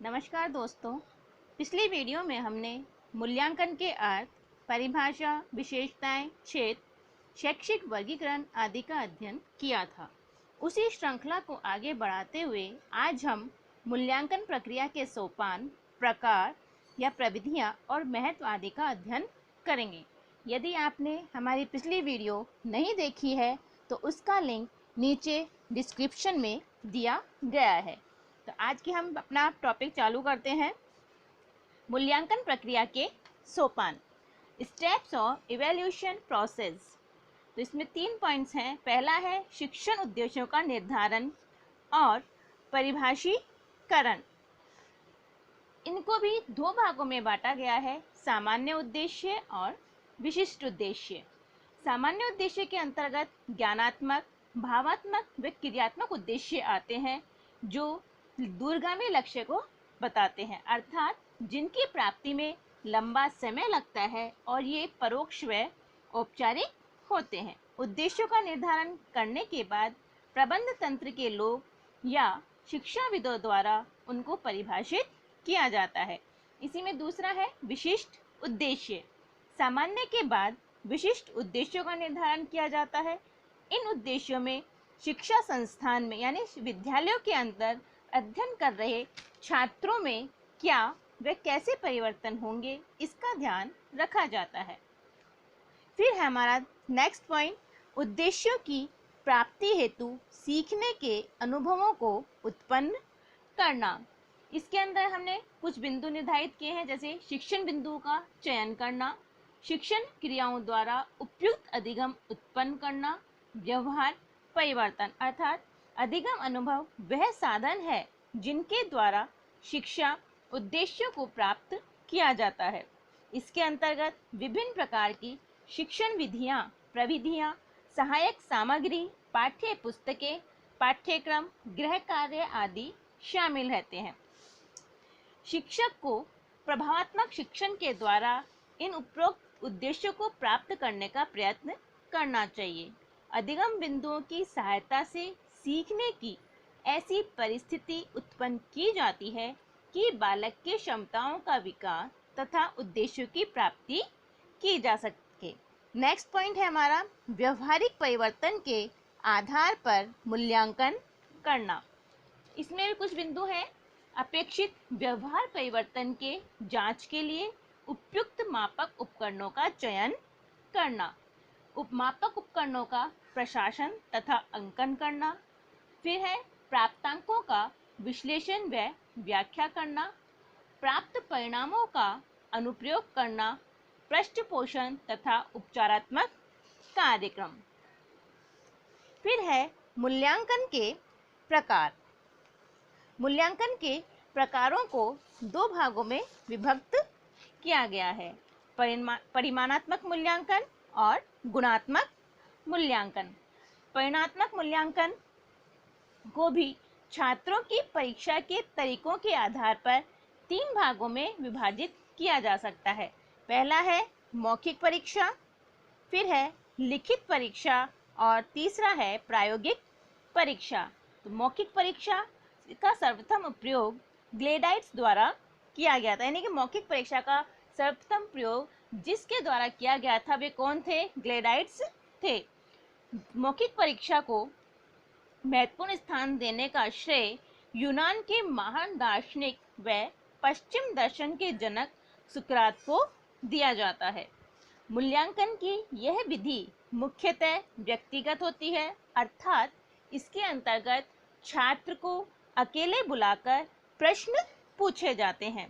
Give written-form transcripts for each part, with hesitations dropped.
नमस्कार दोस्तों। पिछली वीडियो में हमने मूल्यांकन के अर्थ, परिभाषा, विशेषताएं, क्षेत्र, शैक्षिक वर्गीकरण आदि का अध्ययन किया था। उसी श्रृंखला को आगे बढ़ाते हुए आज हम मूल्यांकन प्रक्रिया के सोपान, प्रकार या प्रविधियां और महत्व आदि का अध्ययन करेंगे। यदि आपने हमारी पिछली वीडियो नहीं देखी है तो उसका लिंक नीचे डिस्क्रिप्शन में दिया गया है। तो आज की हम अपना टॉपिक चालू करते हैं। मूल्यांकन प्रक्रिया के सोपान, स्टेप्स ऑफ इवैल्यूएशन प्रोसेस। तो इसमें 3 पॉइंट्स हैं। पहला है शिक्षण उद्देश्यों का निर्धारण और परिभाषीकरण। इनको भी 2 भागों में बांटा गया है, सामान्य उद्देश्य और विशिष्ट उद्देश्य। सामान्य उद्देश्य के अंतर्गत ज्ञानात्मक, भावात्मक व क्रियात्मक उद्देश्य आते हैं जो दूरगामी लक्ष्य को बताते हैं, अर्थात जिनकी प्राप्ति में लंबा समय लगता है और ये परोक्ष व औपचारिक होते हैं। उद्देश्यों का निर्धारण करने के बाद प्रबंध तंत्र के लोग या शिक्षाविदों द्वारा उनको परिभाषित किया जाता है। इसी में दूसरा है विशिष्ट उद्देश्य। सामान्य के बाद विशिष्ट उद्देश्यों का निर्धारण किया जाता है। इन उद्देश्यों में शिक्षा संस्थान में यानी विद्यालयों के अंदर अध्ययन कर रहे छात्रों में क्या व कैसे परिवर्तन होंगे इसका ध्यान रखा जाता है। फिर है हमारा नेक्स्ट पॉइंट, उद्देश्यों की प्राप्ति हेतु सीखने के अनुभवों को उत्पन्न करना। इसके अंदर हमने कुछ बिंदु निर्धारित किए हैं, जैसे शिक्षण बिंदुओं का चयन करना, शिक्षण क्रियाओं द्वारा उपयुक्त अधिगम उत्पन्न करना, व्यवहार परिवर्तन, अर्थात अधिगम अनुभव वह साधन है जिनके द्वारा शिक्षा उद्देश्यों को प्राप्त किया जाता है। इसके अंतर्गत विभिन्न प्रकार की शिक्षण विधियां, प्रविधियां, सहायक सामग्री, पाठ्य पुस्तकें, पाठ्यक्रम, गृह कार्य आदि शामिल रहते हैं। शिक्षक को प्रभावात्मक शिक्षण के द्वारा इन उपरोक्त उद्देश्यों को प्राप्त करने का प्रयत्न करना चाहिए। अधिगम बिंदुओं की सहायता से सीखने की ऐसी परिस्थिति उत्पन्न की जाती है कि बालक की क्षमताओं का विकास तथा उद्देश्यों की प्राप्ति की जा सके। नेक्स्ट पॉइंट है हमारा व्यवहारिक परिवर्तन के आधार पर मूल्यांकन करना। इसमें भी कुछ बिंदु हैं। अपेक्षित व्यवहार परिवर्तन के जांच के लिए उपयुक्त मापक उपकरणों का चयन करना, मापक उपकरणों का प्रशासन तथा अंकन करना। फिर है प्राप्तांकों का विश्लेषण व व्याख्या करना, प्राप्त परिणामों का अनुप्रयोग करना, पृष्ठपोषण तथा उपचारात्मक कार्यक्रम। फिर है मूल्यांकन के प्रकार। मूल्यांकन के प्रकारों को 2 भागों में विभक्त किया गया है, परिमाणात्मक मूल्यांकन और गुणात्मक मूल्यांकन। परिमाणात्मक मूल्यांकन को भी छात्रों की परीक्षा के तरीकों के आधार पर 3 भागों में विभाजित किया जा सकता है। पहला है मौखिक परीक्षा, फिर है लिखित परीक्षा और तीसरा है प्रायोगिक परीक्षा। तो मौखिक परीक्षा का सर्वप्रथम उपयोग ग्लेडाइट्स द्वारा किया गया था, यानी कि मौखिक परीक्षा का सर्वप्रथम प्रयोग जिसके द्वारा किया गया था वे कौन थे? ग्लेडाइट्स थे। मौखिक परीक्षा को महत्वपूर्ण स्थान देने का श्रेय यूनान के महान दार्शनिक व पश्चिम दर्शन के जनक सुकरात को दिया जाता है। मूल्यांकन की यह विधि मुख्यतः व्यक्तिगत होती है, अर्थात इसके अंतर्गत छात्र को अकेले बुलाकर प्रश्न पूछे जाते हैं।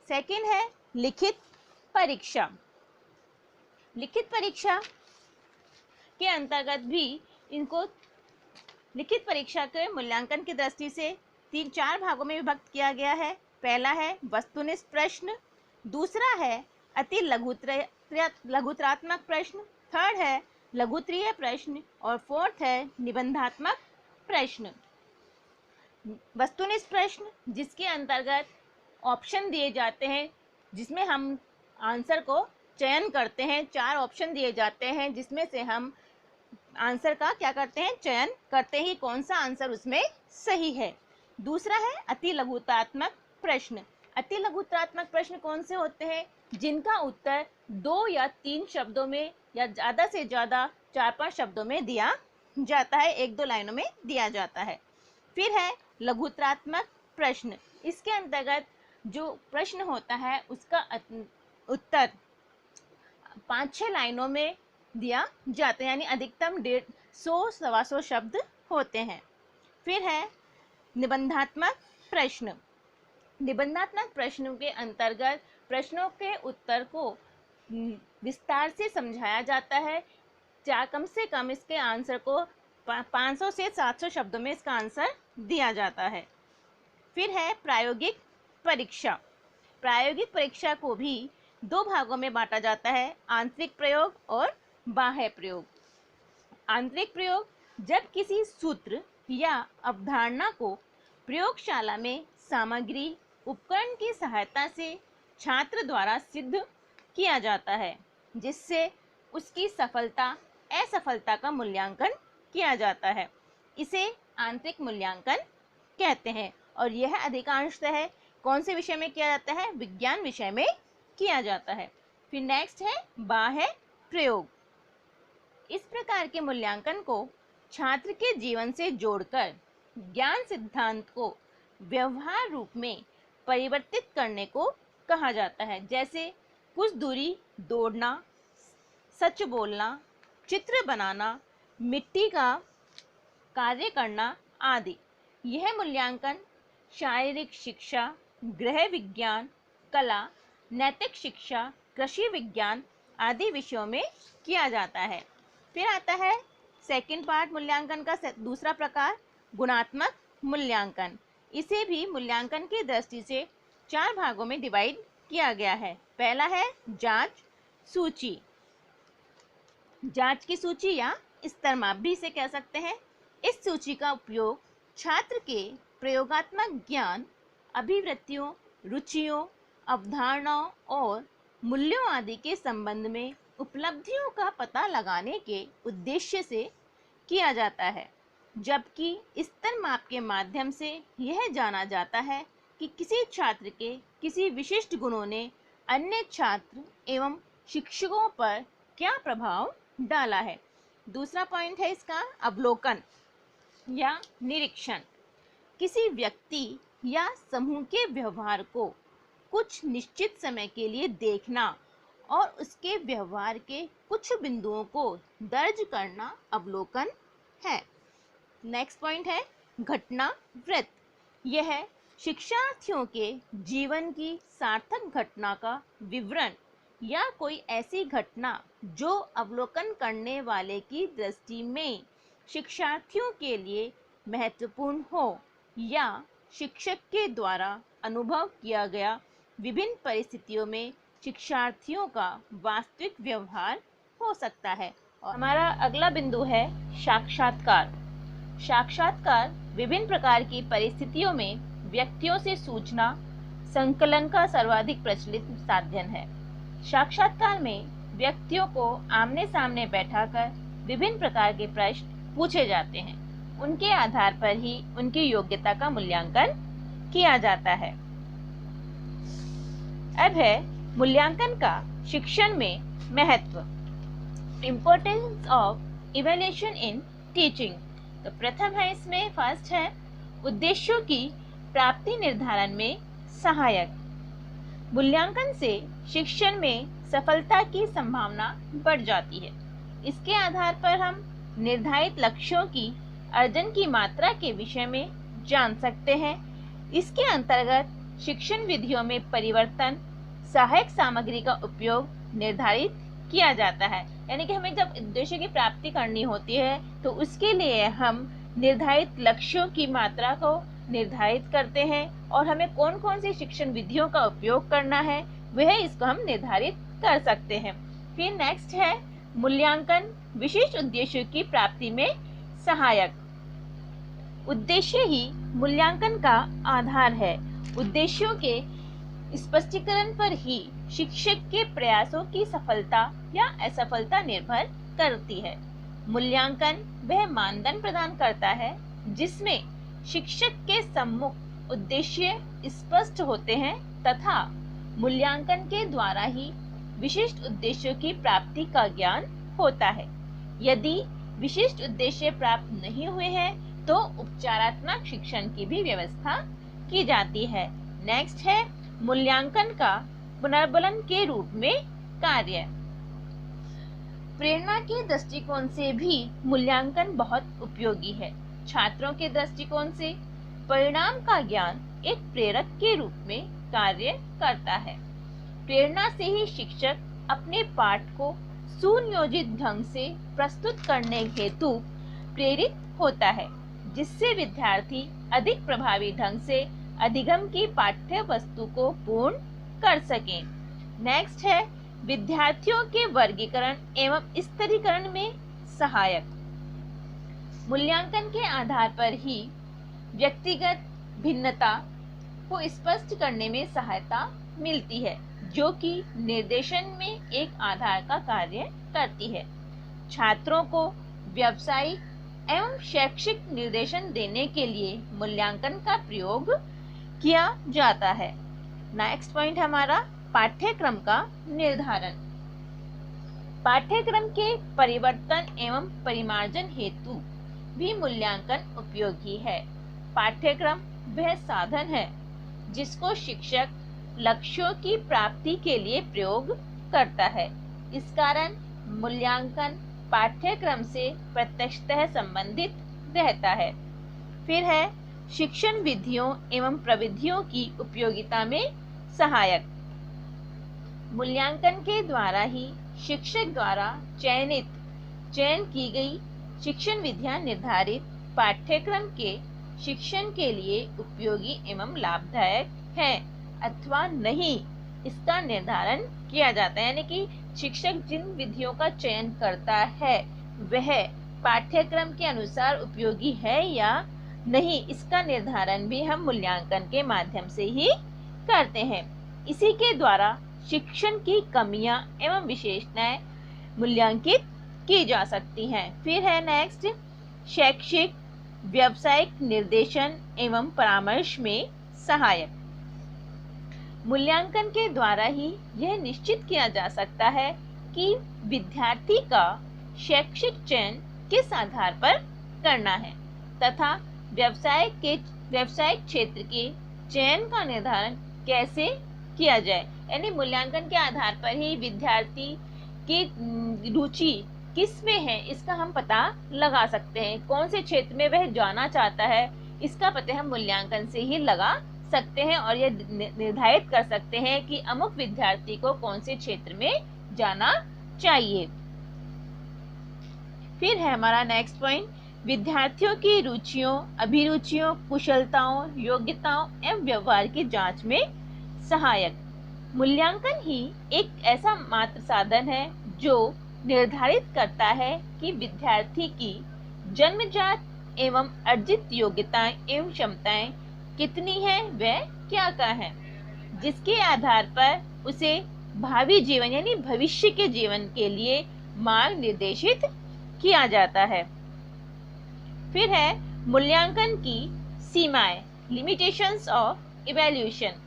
सेकंड है लिखित परीक्षा। लिखित परीक्षा के अंतर्गत भी इनको लिखित परीक्षा के मूल्यांकन की दृष्टि से 3-4 भागों में विभक्त किया गया है। पहला है वस्तुनिष्ठ प्रश्न, दूसरा है अति लघुतरात्मक प्रश्न, थर्ड है लघुत्तरीय प्रश्न और फोर्थ है निबंधात्मक प्रश्न। वस्तुनिष्ठ प्रश्न जिसके अंतर्गत ऑप्शन दिए जाते हैं, जिसमें हम आंसर को चयन करते हैं। 4 ऑप्शन दिए जाते हैं जिसमें से हम आंसर का क्या करते हैं? चयन करते ही कौन सा आंसर उसमें सही है। दूसरा है अति लघुतात्मक प्रश्न। अति लघुत्तरात्मक प्रश्न कौन से होते हैं? जिनका उत्तर 2 या 3 शब्दों में या ज़्यादा से ज़्यादा 4-5 शब्दों में दिया जाता है, 1-2 लाइनों में दिया जाता है। फिर है लघुत्तरात्मक प्रश्न। इसके अंतर्गत जो प्रश्न होता है उसका उत्तर 5-6 लाइनों में दिया जाता है, यानी अधिकतम 150-125 शब्द होते हैं। फिर है निबंधात्मक प्रश्न। निबंधात्मक प्रश्नों के अंतर्गत प्रश्नों के उत्तर को विस्तार से समझाया जाता है। कम से कम इसके आंसर को 500 से 700 शब्दों में इसका आंसर दिया जाता है। फिर है प्रायोगिक परीक्षा। प्रायोगिक परीक्षा को भी 2 भागों में बांटा जाता है, आंतरिक प्रयोग और बाह्य प्रयोग। आंतरिक प्रयोग जब किसी सूत्र या अवधारणा को प्रयोगशाला में सामग्री उपकरण की सहायता से छात्र द्वारा सिद्ध किया जाता है, जिससे उसकी सफलता असफलता का मूल्यांकन किया जाता है। इसे आंतरिक मूल्यांकन कहते हैं और यह अधिकांशतः कौन से विषय में किया जाता है? विज्ञान विषय में किया जाता है। फिर नेक्स्ट है बाह्य प्रयोग। इस प्रकार के मूल्यांकन को छात्र के जीवन से जोड़कर ज्ञान सिद्धांत को व्यवहार रूप में परिवर्तित करने को कहा जाता है, जैसे कुछ दूरी दौड़ना, सच बोलना, चित्र बनाना, मिट्टी का कार्य करना आदि। यह मूल्यांकन शारीरिक शिक्षा, गृह विज्ञान, कला, नैतिक शिक्षा, कृषि विज्ञान आदि विषयों में किया जाता है। फिर आता है सेकंड पार्ट मूल्यांकन का दूसरा प्रकार, गुणात्मक मूल्यांकन। इसे भी मूल्यांकन की दृष्टि से 4 भागों में डिवाइड किया गया है। पहला है जांच सूची। जांच की सूची या स्तरमाप भी इसे कह सकते हैं। इस सूची का उपयोग छात्र के प्रयोगात्मक ज्ञान, अभिवृत्तियों, रुचियों, अवधारणाओं और मूल्यों आदि के संबंध में उपलब्धियों का पता लगाने के उद्देश्य से किया जाता है, जबकि स्तरमाप के माध्यम से यह जाना जाता है कि किसी छात्र के किसी विशिष्ट गुणों ने अन्य छात्र एवं शिक्षकों पर क्या प्रभाव डाला है। दूसरा पॉइंट है इसका अवलोकन या निरीक्षण। किसी व्यक्ति या समूह के व्यवहार को कुछ निश्चित समय के लिए देखना और उसके व्यवहार के कुछ बिंदुओं को दर्ज करना अवलोकन है। नेक्स्ट पॉइंट है घटना वृत्त। यह शिक्षार्थियों के जीवन की सार्थक घटना का विवरण या कोई ऐसी घटना जो अवलोकन करने वाले की दृष्टि में शिक्षार्थियों के लिए महत्वपूर्ण हो या शिक्षक के द्वारा अनुभव किया गया विभिन्न परिस्थितियों में शिक्षार्थियों का वास्तविक व्यवहार हो सकता है। और हमारा अगला बिंदु है साक्षात्कार। साक्षात्कार विभिन्न प्रकार की परिस्थितियों में व्यक्तियों से सूचना संकलन का सर्वाधिक प्रचलित साधन है। साक्षात्कार में व्यक्तियों को आमने सामने बैठाकर विभिन्न प्रकार के प्रश्न पूछे जाते हैं। उनके आधार पर ही उनकी योग्यता का मूल्यांकन किया जाता है। अब है मूल्यांकन का शिक्षण में महत्व, importance of evaluation in teaching. तो प्रथम है इसमें फर्स्ट है उद्देश्यों की प्राप्ति निर्धारण में सहायक। मूल्यांकन से शिक्षण में सफलता की संभावना बढ़ जाती है। इसके आधार पर हम निर्धारित लक्ष्यों की अर्जन की मात्रा के विषय में जान सकते हैं। इसके अंतर्गत शिक्षण विधियों में परिवर्तन, सहायक सामग्री का उपयोग निर्धारित किया जाता है। यानी कि हमें जब उद्देश्य की प्राप्ति करनी होती है तो उसके लिए हम निर्धारित लक्ष्यों की मात्रा को निर्धारित करते हैं और हमें कौन कौन सी शिक्षण विधियों का उपयोग करना है वह इसको हम निर्धारित कर सकते हैं। फिर नेक्स्ट है मूल्यांकन विशिष्ट उद्देश्यों की प्राप्ति में सहायक। उद्देश्य ही मूल्यांकन का आधार है। उद्देश्यों के स्पष्टीकरण पर ही शिक्षक के प्रयासों की सफलता या असफलता निर्भर करती है। मूल्यांकन वह मानदंड प्रदान करता है जिसमें शिक्षक के सम्मुख उद्देश्य स्पष्ट होते हैं तथा मूल्यांकन के द्वारा ही विशिष्ट उद्देश्यों की प्राप्ति का ज्ञान होता है। यदि विशिष्ट उद्देश्य प्राप्त नहीं हुए हैं तो उपचारात्मक शिक्षण की भी व्यवस्था की जाती है। नेक्स्ट है मूल्यांकन का पुनर्बलन के रूप में कार्य। प्रेरणा के दृष्टिकोण से भी मूल्यांकन बहुत उपयोगी है। छात्रों के दृष्टिकोण से परिणाम का ज्ञान एक प्रेरक के रूप में कार्य करता है। प्रेरणा से ही शिक्षक अपने पाठ को सुनियोजित ढंग से प्रस्तुत करने हेतु प्रेरित होता है, जिससे विद्यार्थी अधिक प्रभावी ढंग से अधिगम की पाठ्य वस्तु को पूर्ण कर सकें। नेक्स्ट है विद्यार्थियों के वर्गीकरण एवं स्तरीकरण में सहायक। मूल्यांकन के आधार पर ही व्यक्तिगत भिन्नता को स्पष्ट करने में सहायता मिलती है, जो कि निर्देशन में एक आधार का कार्य करती है। छात्रों को व्यावसायिक एवं शैक्षिक निर्देशन देने के लिए मूल्यांकन का प्रयोग किया जाता है। नेक्स्ट पॉइंट हमारा पाठ्यक्रम का निर्धारण। पाठ्यक्रम के परिवर्तन एवं परिमार्जन हेतु भी मूल्यांकन उपयोगी है। पाठ्यक्रम वह साधन है जिसको शिक्षक लक्ष्यों की प्राप्ति के लिए प्रयोग करता है। इस कारण मूल्यांकन पाठ्यक्रम से प्रत्यक्षतः संबंधित रहता है। फिर है शिक्षण विधियों एवं प्रविधियों की उपयोगिता में सहायक। मूल्यांकन के द्वारा ही शिक्षक द्वारा चयन की गई शिक्षण विधियां निर्धारित पाठ्यक्रम के शिक्षण के लिए उपयोगी एवं लाभदायक है अथवा नहीं, इसका निर्धारण किया जाता है। यानी कि शिक्षक जिन विधियों का चयन करता है वह पाठ्यक्रम के अनुसार उपयोगी है या नहीं, इसका निर्धारण भी हम मूल्यांकन के माध्यम से ही करते हैं। इसी के द्वारा शिक्षण की कमियां एवं विशेषताएं मूल्यांकित की जा सकती हैं। फिर है नेक्स्ट शैक्षिक व्यावसायिक निर्देशन एवं परामर्श में सहायक। मूल्यांकन के द्वारा ही यह निश्चित किया जा सकता है कि विद्यार्थी का शैक्षिक चयन किस आधार पर करना है तथा व्यावसायिक क्षेत्र के चयन का निर्धारण कैसे किया जाए। यानी मूल्यांकन के आधार पर ही विद्यार्थी की रुचि किस में है इसका हम पता लगा सकते हैं। कौन से क्षेत्र में वह जाना चाहता है इसका पता हम मूल्यांकन से ही लगा सकते हैं और यह निर्धारित कर सकते हैं कि अमुक विद्यार्थी को कौन से क्षेत्र में जाना चाहिए। फिर है हमारा नेक्स्ट पॉइंट विद्यार्थियों की रुचियों, अभिरुचियों, कुशलताओं, योग्यताओं एवं व्यवहार की जांच में सहायक। मूल्यांकन ही एक ऐसा मात्र साधन है जो निर्धारित करता है कि विद्यार्थी की जन्मजात एवं अर्जित योग्यताएं एवं क्षमताएं कितनी है वह क्या क्या है, जिसके आधार पर उसे भावी जीवन यानी भविष्य के जीवन के लिए मार्ग निर्देशित किया जाता है। फिर है मूल्यांकन की सीमाएं, लिमिटेशंस ऑफ इवैल्यूएशन।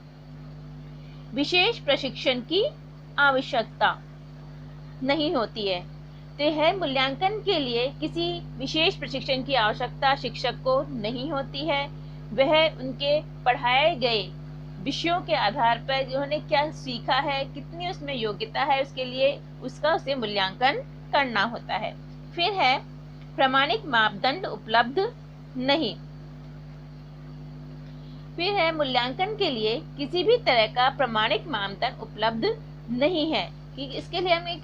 विशेष प्रशिक्षण की आवश्यकता नहीं होती है। तो है मूल्यांकन के लिए किसी विशेष प्रशिक्षण की आवश्यकता शिक्षक को नहीं होती है। वह उनके पढ़ाए गए विषयों के आधार पर उन्होंने क्या सीखा है, कितनी उसमें योग्यता है, उसके लिए उसे मूल्यांकन करना होता है। फिर है प्रमाणिक मापदंड उपलब्ध नहीं। फिर है मूल्यांकन के लिए किसी भी तरह का प्रमाणिक मापदंड उपलब्ध नहीं है कि इसके लिए हमें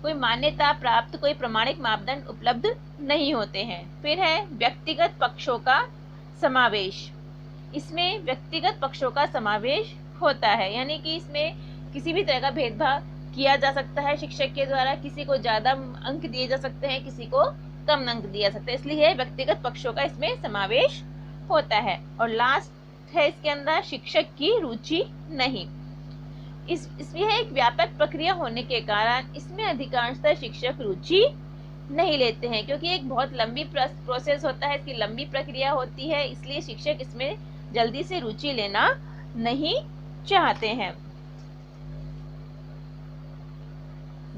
कोई मान्यता प्राप्त कोई प्रमाणिक मापदंड उपलब्ध नहीं होते हैं। फिर है व्यक्तिगत पक्षों का समावेश। इसमें व्यक्तिगत पक्षों का समावेश होता है, यानी कि इसमें किसी भी तरह का भेदभाव किया जा सकता है शिक्षक के द्वारा। किसी को ज़्यादा अंक दिए जा सकते हैं, किसी को कम अंक दिया सकता है, इसलिए व्यक्तिगत पक्षों का इसमें समावेश होता है। और लास्ट है इसके अंदर शिक्षक की रुचि नहीं। इसमें एक व्यापक प्रक्रिया होने के कारण इसमें अधिकांशतः शिक्षक रुचि नहीं लेते हैं, क्योंकि एक बहुत लंबी प्रोसेस होता है, इसकी लंबी प्रक्रिया होती है, इसलिए शिक्षक इसमें जल्दी से रुचि लेना नहीं चाहते हैं।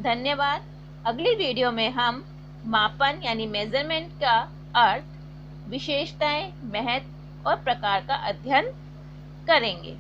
धन्यवाद। अगली वीडियो में हम मापन यानी मेजरमेंट का अर्थ, विशेषताएं, महत्व और प्रकार का अध्ययन करेंगे।